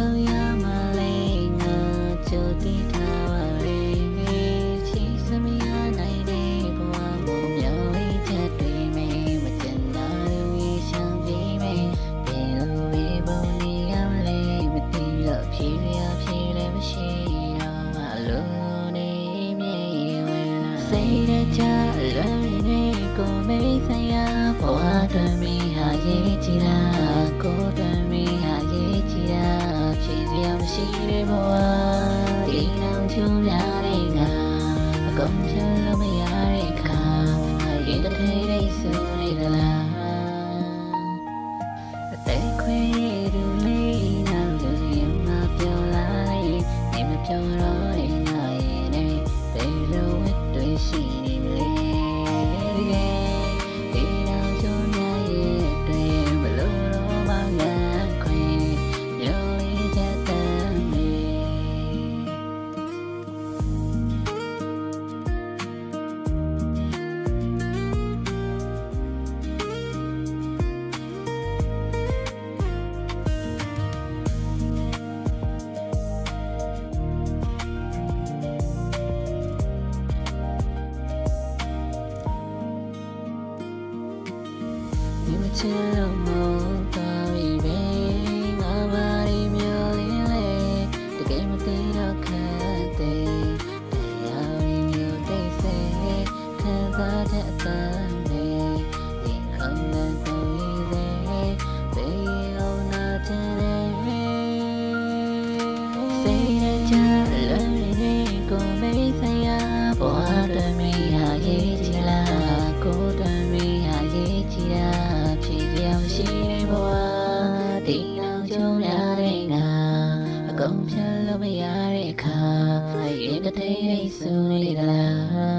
ဆိုရမလဲငါကြိုတည်ထားပါလေချီစမရနိုင်တဲ့ဘဝကိုမျောလေးချက်တွေမယ်မကျန်တာတွေရှမ်းပြေးမယ်ဘယ်လိုပဲပုံနေရမလဲမသိတော့ဖြေရဖြေလည်းမရှိတော့မလို့နေမြေဝင်လာစိတ်တကြလွန်နေကိုမေးစရာဘဝတွင်မဟာရေးကြည့်လားကိုတွင်မဟာရေးကြည့်လားဖြေစရာမရှိတဲ့ဘဝဒီနောက်ချုံရတဲ့ငါအကုန်ဖြတ်လို့မရတဲ့ခါရင်တစ်ထဲလေးဆိုနေသလားအသက်ခွေတူလေးနောက်လို့ရင်မပြောလိုက်နေမပြောတော့တဲ့ငါရဲ့နဲ့ဘယ်လိုဝတ်တွေရှိနေမလဲဒီနောက်ချုံရရဲ့တွေ့မလို့တော့မငန်းခွေမျိုးလေးချက်တမ်းမေဒီမချင်လို့မတော်ပြီပဲငါဘာတွေမျိုးလေးလဲတကယ်မသိတော့ခက်သေးတရားရီမျိုးတိတ်ဆိတ်ခံစားတဲ့အတမ်းနဲ့ဒီခုံနဲ့ကိုယ်သေးဘေးအောင်နာချင်တယ်စိတ်နဲ့ချလွန်နေကိုမေးစရာဘဝတွင်မဟာရေးချင်လားကိုတွင်မဟာရေးချင်လားဖြေစရာမရှိတဲ့ဘဝဒီနောက်ချုံရတဲ့ငါအကုန်ဖြတ်လို့မရတဲ့အခါရင်တစ်ထဲလေးဆိုနေသလား